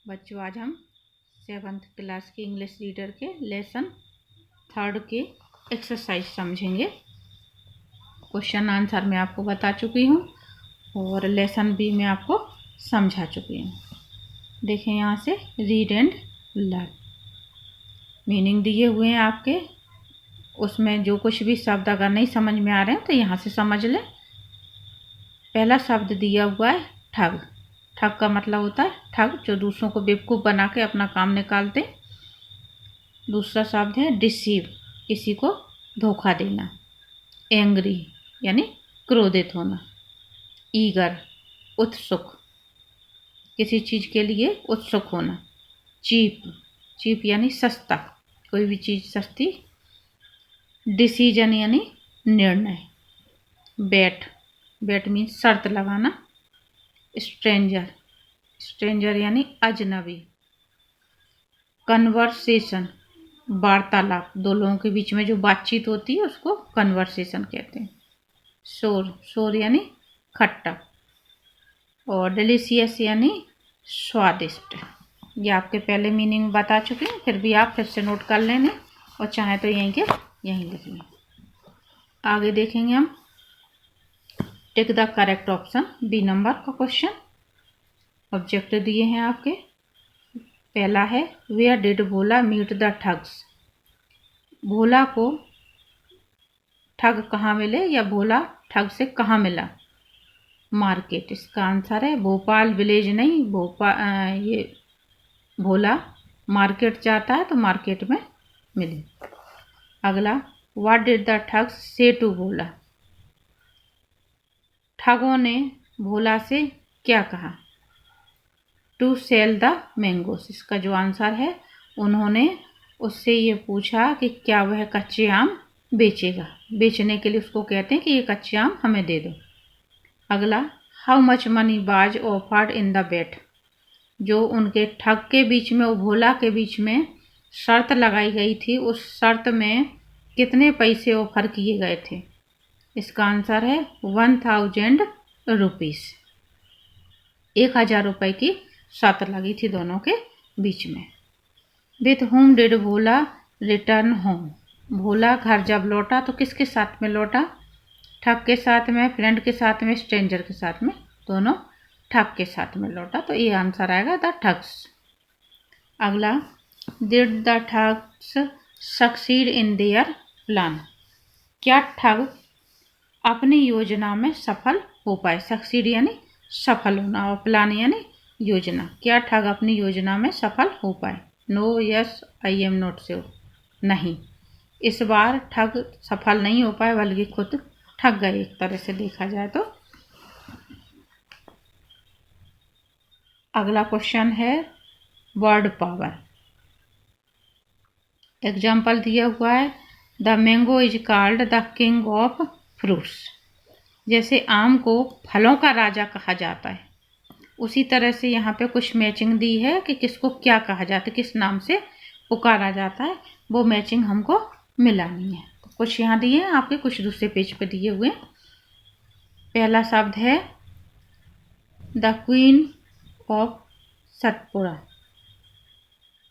बच्चों, आज हम 7th क्लास की इंग्लिश रीडर के लेसन 3 के एक्सरसाइज समझेंगे। क्वेश्चन आंसर मैं आपको बता चुकी हूँ और लेसन भी मैं आपको समझा चुकी हूँ। देखें यहाँ से रीड एंड लर्न, मीनिंग दिए हुए हैं आपके। उसमें जो कुछ भी शब्द अगर नहीं समझ में आ रहे हैं तो यहाँ से समझ लें। पहला शब्द दिया हुआ है ठग। ठग का मतलब होता है ठग, जो दूसरों को बेवकूफ़ बना के अपना काम निकालते। दूसरा शब्द है डिसीव, किसी को धोखा देना। एंग्री यानी क्रोधित होना। ईगर उत्सुक, किसी चीज़ के लिए उत्सुक होना। चीप, चीप यानी सस्ता, कोई भी चीज़ सस्ती। डिसीजन यानी निर्णय। बेट, बेट मीन्स शर्त लगाना। स्ट्रेंजर, स्ट्रेंजर यानी अजनबी। कन्वर्सेशन, वार्तालाप, दो लोगों के बीच में जो बातचीत होती है उसको कन्वर्सेशन कहते हैं। शोर, शोर यानी खट्टा। और डिलीशियस यानी स्वादिष्ट। ये आपके पहले मीनिंग बता चुके हैं, फिर भी आप फिर से नोट कर लेने और चाहे तो यहीं के यहीं लिख लें। आगे देखेंगे हम tick the correct option, B number का क्वेश्चन। ऑब्जेक्ट दिए हैं आपके। पहला है where did Bhola meet the thugs. Bhola को ठग कहाँ मिले या भोला ठग से कहाँ मिला। मार्केट, इसका आंसर है भोपाल विलेज नहीं, ये भोला मार्केट जाता है तो मार्केट में मिले। अगला व्हाट डिड द ठग्स से टू भोला। ठगों ने भोला से क्या कहा। टू सेल द मैंगोस, इसका जो आंसर है उन्होंने उससे ये पूछा कि क्या वह कच्चे आम बेचेगा। बेचने के लिए उसको कहते हैं कि ये कच्चे आम हमें दे दो। अगला how much money was offered in the bet. जो उनके ठग के बीच में, भोला के बीच में शर्त लगाई गई थी, उस शर्त में कितने पैसे ऑफर किए गए थे। इसका आंसर है 1000 रुपीज़। 1000 रुपये की शर्त लगी थी दोनों के बीच में। With whom did Bhola return home. Bhola घर जब लौटा तो किसके साथ में लौटा। ठग के साथ में, फ्रेंड के साथ में, स्ट्रेंजर के साथ में, दोनों ठग के साथ में लौटा। तो ये आंसर आएगा द ठग्स। अगला did the thugs succeed in their plan. क्या ठग अपनी योजना में सफल हो पाए। सक्सीड यानी सफल होना और प्लान यानी योजना। क्या ठग अपनी योजना में सफल हो पाए। No, yes, I am not sure, नहीं। इस बार ठग सफल नहीं हो पाए बल्कि खुद ठग गए, एक तरह से देखा जाए तो। अगला क्वेश्चन है वर्ड पावर। एग्जाम्पल दिया हुआ है the mango is called the king of fruits. जैसे आम को फलों का राजा कहा जाता है, उसी तरह से यहाँ पे कुछ मैचिंग दी है कि किसको क्या कहा जाता है, किस नाम से पुकारा जाता है, वो मैचिंग हमको मिलानी है। तो कुछ यहाँ दिए हैं आपके, कुछ दूसरे पेज पे दिए हुए। पहला शब्द है the queen of Satpura.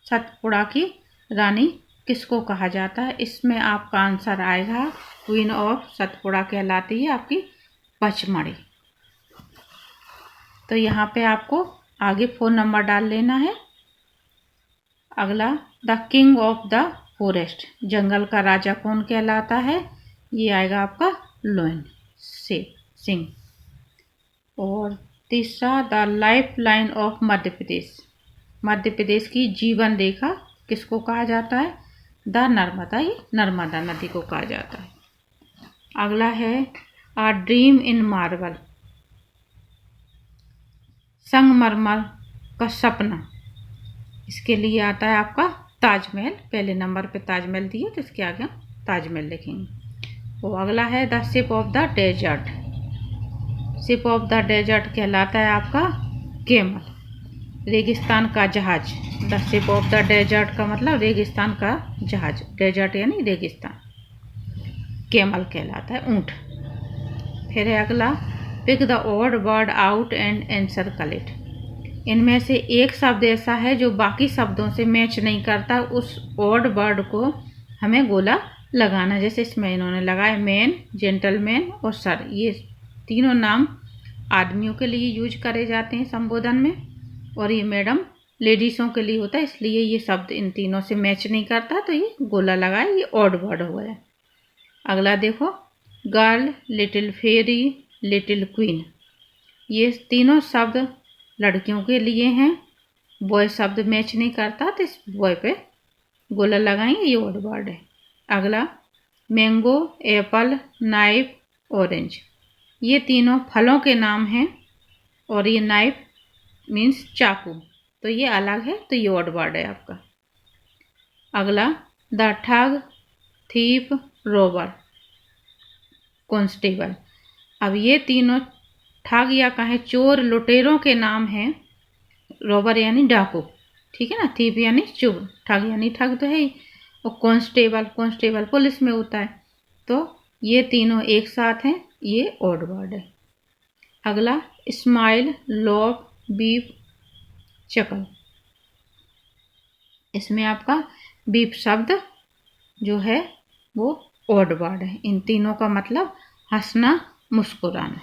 Satpura की रानी किसको कहा जाता है। इसमें आपका आंसर आएगा क्वीन ऑफ सतपुड़ा कहलाती है आपकी पचमढ़ी। तो यहाँ पे आपको आगे 4 नंबर डाल लेना है। अगला the king of the forest, जंगल का राजा कौन कहलाता है। ये आएगा आपका लोयन से सिंह। और तीसरा the life line of Madhya Pradesh. Madhya Pradesh की जीवन रेखा किसको कहा जाता है। द नर्मदा, ये नर्मदा नदी को कहा जाता है। अगला है आ ड्रीम इन मार्बल, संगमरमर का सपना। इसके लिए आता है आपका ताजमहल। पहले नंबर पे ताजमहल दिए तो इसके आगे हम ताजमहल लिखेंगे। वो अगला है the ship of the desert. Ship of the desert कहलाता है आपका केमल, रेगिस्तान का जहाज। The ship of the desert का मतलब रेगिस्तान का जहाज, डेजर्ट यानी रेगिस्तान। केमल कहलाता है ऊंट। फिर है अगला pick the odd word out and encircle it. इनमें से एक शब्द ऐसा है जो बाकी शब्दों से मैच नहीं करता, उस ऑड वर्ड को हमें गोला लगाना। जैसे इसमें इन्होंने लगाए मैन, जेंटलमैन और सर। ये तीनों नाम आदमियों के लिए यूज करे जाते हैं संबोधन में, और ये मैडम लेडीज़ों के लिए होता है, इसलिए ये शब्द इन तीनों से मैच नहीं करता, तो ये गोला लगाए, ये ऑड वर्ड हो गया। अगला देखो, girl, little fairy, little queen. ये तीनों शब्द लड़कियों के लिए हैं, बॉय शब्द मैच नहीं करता, तो इस बॉय पे गोला लगाएंगे, ये ऑड वर्ड है। अगला, मैंगो, एप्पल, नाइफ, ऑरेंज। ये तीनों फलों के नाम हैं, और ये नाइफ मीन्स चाकू, तो ये अलग है, तो ये ऑड वर्ड है आपका। अगला, द ठग, थीप, रोबर, कॉन्स्टेबल। अब ये तीनों ठग या कहें चोर, लुटेरों के नाम हैं। रोबर यानी डाकू, ठीक है ना, थीप यानी चोर, ठग यानी ठग तो है ही, और कॉन्स्टेबल, कॉन्स्टेबल पुलिस में होता है, तो ये तीनों एक साथ हैं, ये ऑड वर्ड है। अगला, स्माइल, लॉफ, बीफ, चकल। इसमें आपका बीफ शब्द जो है वो ऑड वर्ड है। इन तीनों का मतलब हंसना, मुस्कुराना।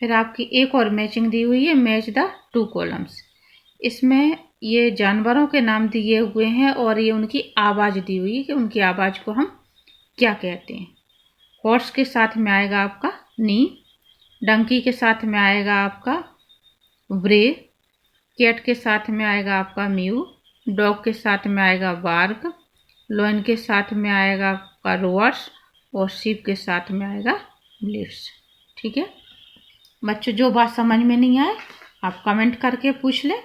फिर आपकी एक और मैचिंग दी हुई है, मैच द टू कॉलम्स। इसमें ये जानवरों के नाम दिए हुए हैं, और ये उनकी आवाज़ दी हुई है कि उनकी आवाज़ को हम क्या कहते हैं। हॉर्स के साथ में आएगा आपका नी, डंकी के साथ में आएगा आपका ब्रे, कैट के साथ में आएगा आपका म्यू, डॉग के साथ में आएगा बार्क, लॉयन के साथ में आएगा आपका रोअर्स, और शीप के साथ में आएगा ब्लिट्स। ठीक है बच्चों, जो बात समझ में नहीं आए आप कमेंट करके पूछ लें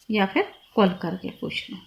या फिर कॉल करके पूछ लें।